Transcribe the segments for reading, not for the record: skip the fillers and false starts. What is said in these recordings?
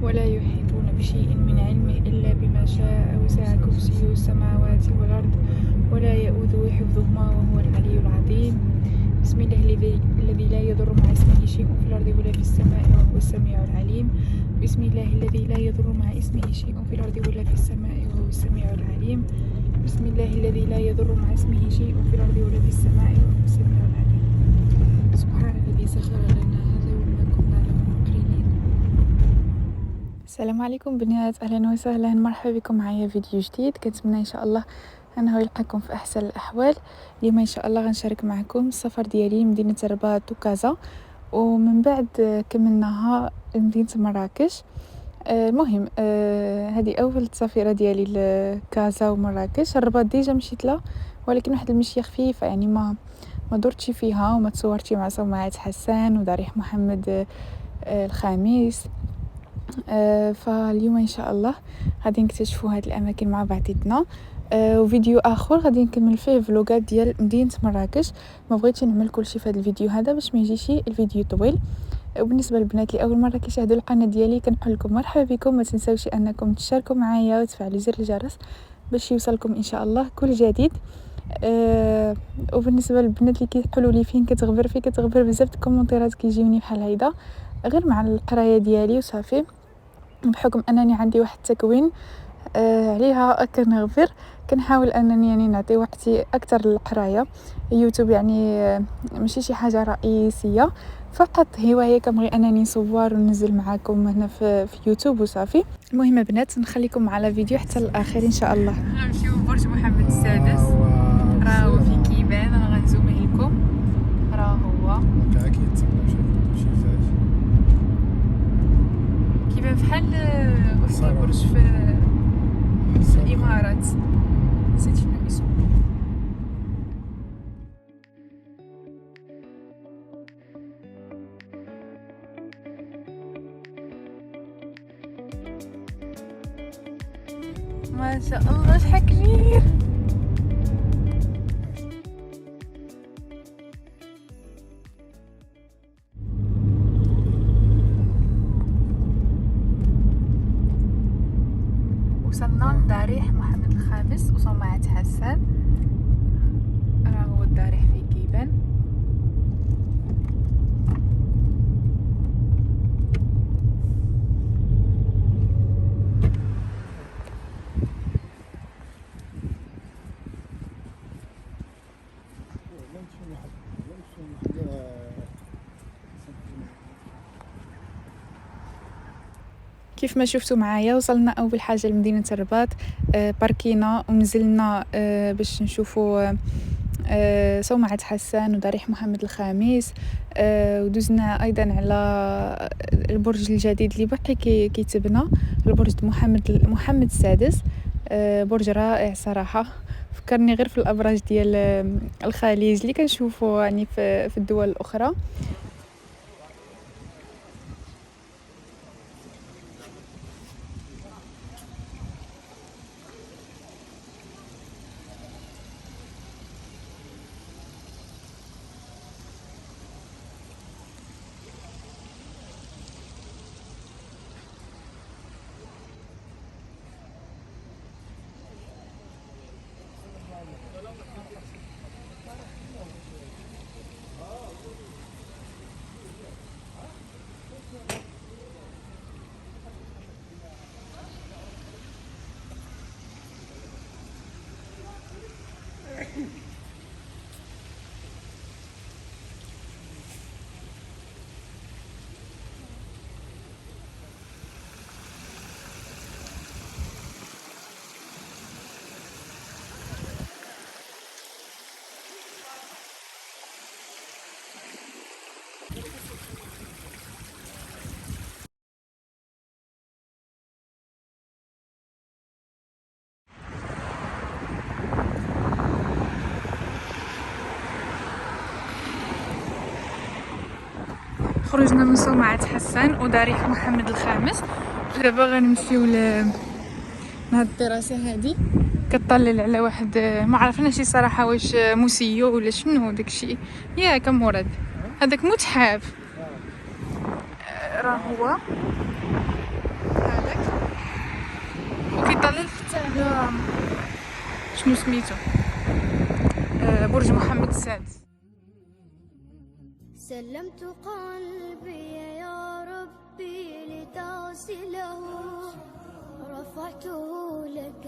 ولا يحيطون بشيء من علمه إلا بما شاء. وسع كرسيه السماوات والأرض ولا يؤوده حفظهما وهو العلي العظيم. بسم الله الذي لا يضر مع اسمه شيء في الأرض ولا في السماء وهو السميع العليم. بسم الله الذي لا يضر مع اسمه شيء في الأرض ولا في السماء وهو السميع العليم. بسم الله الذي لا يضر مع اسمه شيء في الأرض ولا في السماء وهو السميع العليم. سبحان الذي سخر لنا هذا وما كنا له مقرنين. السلام عليكم بنات، أهلا وسهلا، مرحبا بكم معايا فيديو جديد. كنتمنى إن شاء الله أنه يلقاكم في أحسن الأحوال. اليوم إن شاء الله غنشارك معكم السفر ديالي لمدينة الرباط وكازا، ومن بعد كملناها لمدينة مراكش. المهم هذه أول تسافيرة ديالي لكازا ومراكش. الرباط ديجا مشيت لها، ولكن واحد المشيه خفيفة، يعني ما درتش فيها وما تصورتش مع صومعة حسان وضريح محمد الخامس. فاليوم ان شاء الله غادي نكتشفوا هاد الاماكن مع بعضياتنا. وفيديو اخر غادي نكمل فيه فلوغات ديال مدينه مراكش. ما بغيتش نعمل كلشي في هذا الفيديو هذا باش ما يجيش الفيديو طويل. وبالنسبه للبنات اللي اول مره كيشاهدوا القناه ديالي كنقول لكم مرحبا بكم. ما تنساوش انكم تشاركوا معايا وتفعلوا زر الجرس باش يوصلكم ان شاء الله كل جديد. وبالنسبه للبنات اللي كيقولوا لي فين كتغبر بزاف الكومونتيرات كيجيوني بحال هيدا، غير مع القرايه ديالي وصافي، بحكم انني عندي واحد التكوين عليها كنغفر. كنحاول انني يعني نعطي وقتي اكثر للقرايه. يوتيوب يعني ماشي شي حاجه رئيسيه، فقط هوايه كنبغي انني نصور وننزل معاكم هنا في يوتيوب وصافي. المهم بنات نخليكم على فيديو حتى الاخر ان شاء الله. غنمشيو برج محمد السادس، راهو في كيبان. انا غنزومه لكم، راه هو كيبان بحال واحد البرج في الامارات، نسيت شنو اسمه. ما شاء الله شحال كبير. وصلنا لضريح محمد الخامس وصومعة حسان. راه هو الضريح في كيبان. كيف ما شفتوا معايا وصلنا اول حاجه لمدينه الرباط. باركينا ونزلنا باش نشوفوا صومعة حسان وضريح محمد الخامس. ودوزنا ايضا على البرج الجديد اللي باقي كيتبنى، البرج محمد السادس. برج رائع صراحه، فكرني غير في الابراج ديال الخليج اللي كنشوفوا يعني في الدول الاخرى. خرجنا من صومعة حسان وضريح محمد الخامس. دابا غنمشيو لهاد الدراسة هادي، كطلل على واحد ما عرفناش صراحة واش موسيو ولا شنو داكشي. ياك مراد هذاك متحف راه هو. كيطلع حتى على شنو سميتو برج محمد السادس. سلمت قلبي يا ربي لتغسله، رفعته لك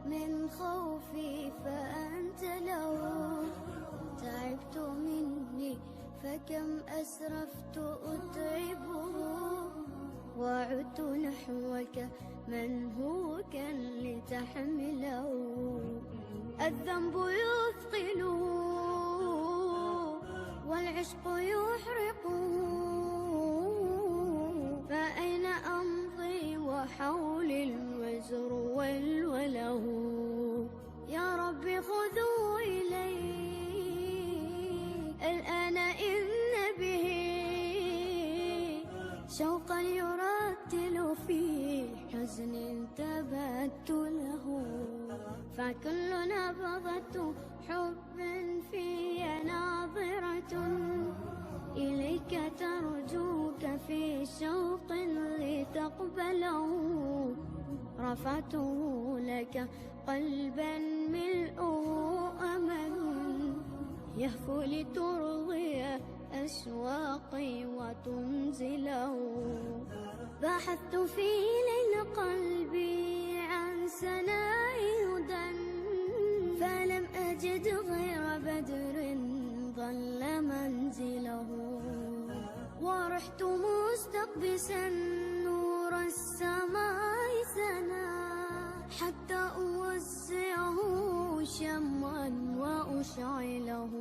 من خوفي فأنت له. تعبت مني فكم أسرفت أتعبه، وعدت نحوك منهوكا لتحمله. الذنب يثقله والعشق يحرقه، فأين أمضي وحولي الوزر والوله. يا رب خذوا إلي الآن إن به شوقا يرتل في حزن تبت له. فكل نبضة حب في ناظرة إليك ترجوك في شوق لتقبله. رفعته لك قلبا ملؤه أمل يهفو لترضي أشواقي وتنزله. بحثت في ليل قلبي عن سناء هدى، فلم أجد غير بدر ظل منزله. ورحت مستقبسا نور السماء سنا، حتى أوزعه شمعا وأشعله.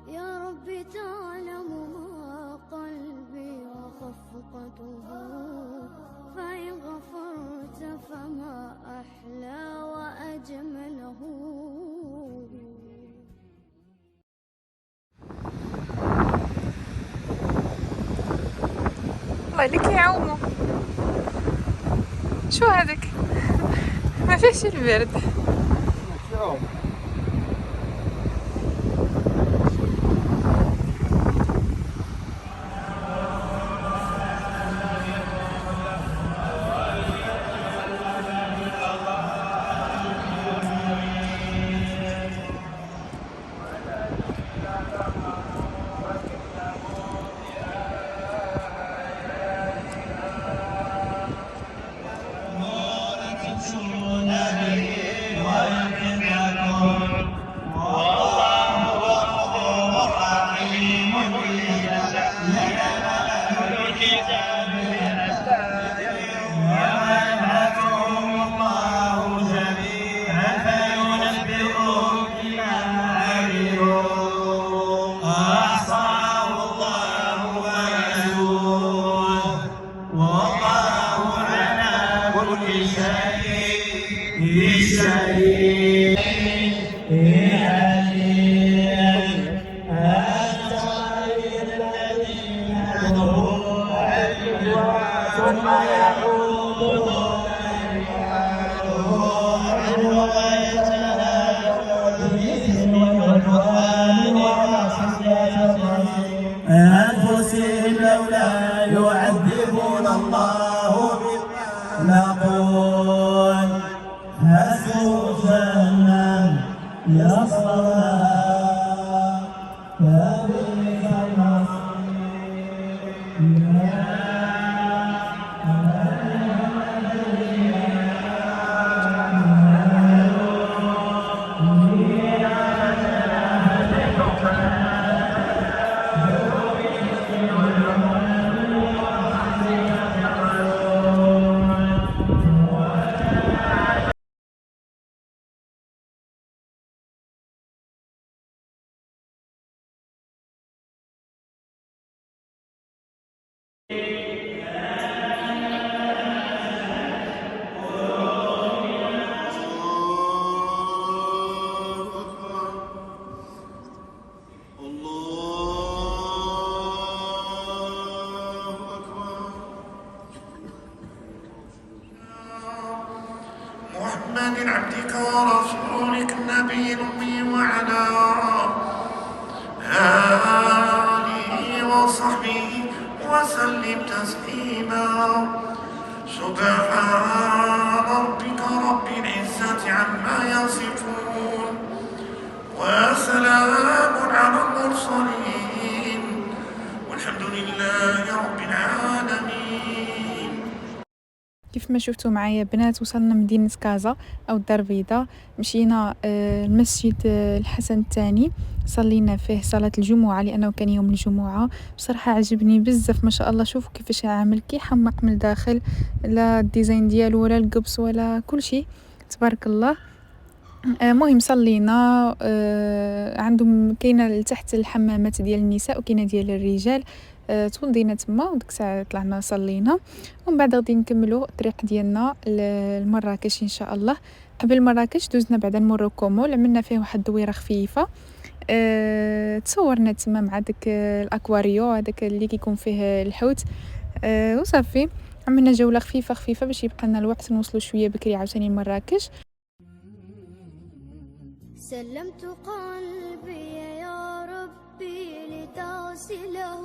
يا رب تعلم ما قلبي وخفقته، فإن غفرت فما أحلى وأجمله. الله اللي كيعوموا، شو هذاك؟ ما فيهش البرد. أنفسهم لولا يعذبون الله نقول حسبوا جهنم يصلونها فبئس محمد عبدك ورسولك النبي الأمي وعلى آله وصحبه وسلم تسليما. سبحان ربك رب العزة عما يصفون وسلام على المرسلين والحمد لله رب العالمين. كيف ما شفتوا معايا بنات وصلنا مدينة كازا أو الدار البيضاء، مشينا المسجد الحسن الثاني، صلينا فيه صلاة الجمعة لأنه كان يوم الجمعة. بصراحة عجبني بزاف ما شاء الله. شوفوا كيفاش عامل كي حمق من الداخل، لا الديزاين ديالو ولا القبص ولا كل شيء، تبارك الله. مهم صلينا. عندهم كاينه لتحت الحمامات ديال النساء وكاينه ديال الرجال. توضينا تما وديك الساعه طلعنا صلينا، ومن بعد غادي نكملوا الطريق ديالنا لمراكش ان شاء الله. قبل مراكش دوزنا بعدا نمرو كومول، عملنا فيه واحد الدويره خفيفه. تصورنا تما مع داك الاكواريو هذاك اللي كيكون فيه الحوت. وصافي عملنا جوله خفيفه باش يبقى لنا الوقت نوصلوا شويه بكري عاوتاني لمراكش. سلمت قلبي يا ربي لتصله،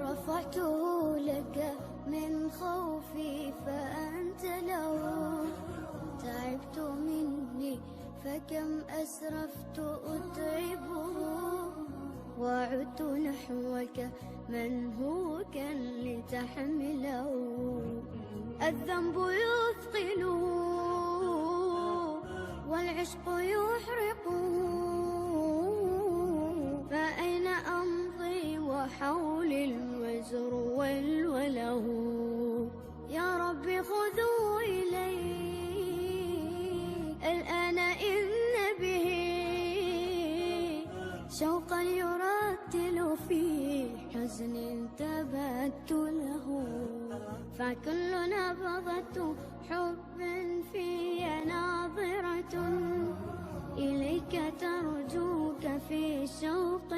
رفعته لك من خوفي فأنت له. تعبت مني فكم أسرفت أتعبه، وعدت نحوك منهوكا لتحمله. الذنب يثقله والعشق يحرقه، فأين أمضي وحولي الوزر والوله. يا ربي خذوا إلي الآن إن به شوقا يرتل في حزن تبت له. فكل نبضة حب في ناظرة إليك ترجوك في شوق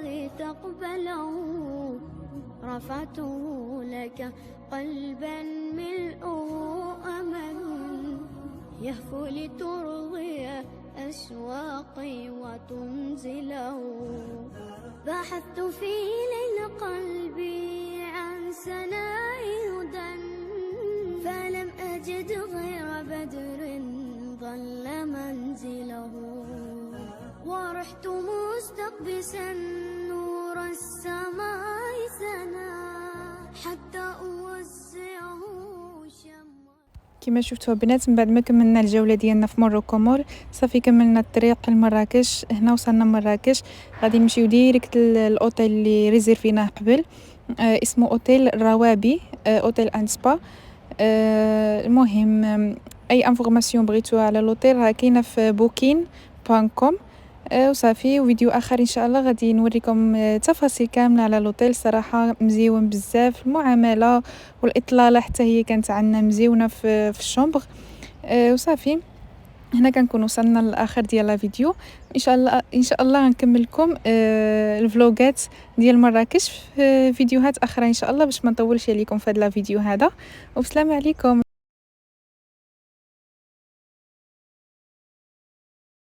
لتقبله. رفعته لك قلبا ملؤه أمل يهفو لترضي أشواقي وتنزله. بحثت في ليل قلبي عن سناء هدى، فلم أجد غير بدر ظل منزله. ورحت مستقبسا نور السماء سنا حتى أوزعه شمع. كما شفتوا بنات، من بعد ما كملنا الجوله ديالنا في موروكومول صافي كملنا الطريق لمراكش. هنا وصلنا مراكش، غادي نمشيو ديريكت للاوتيل اللي ريزيرفيناه قبل. اسمه اوتيل روابي، اوتيل اند سبا. المهم اي انفورماسيون بغيتوها على لوطيل راه كاينه في booking.com. وصافي. وفيديو اخر ان شاء الله غادي نوريكم تفاصيل كامله على لوطيل. صراحه مزيون بزاف، المعامله والاطلاله حتى هي كانت عندنا مزيونه في الشومبر. وصافي هنا كنكون وصلنا للاخر ديال الفيديو. ان شاء الله غنكمل لكم الفلوغات ديال مراكش في فيديوهات اخرى ان شاء الله باش ما نطولش عليكم في هذا الفيديو هذا. والسلام عليكم.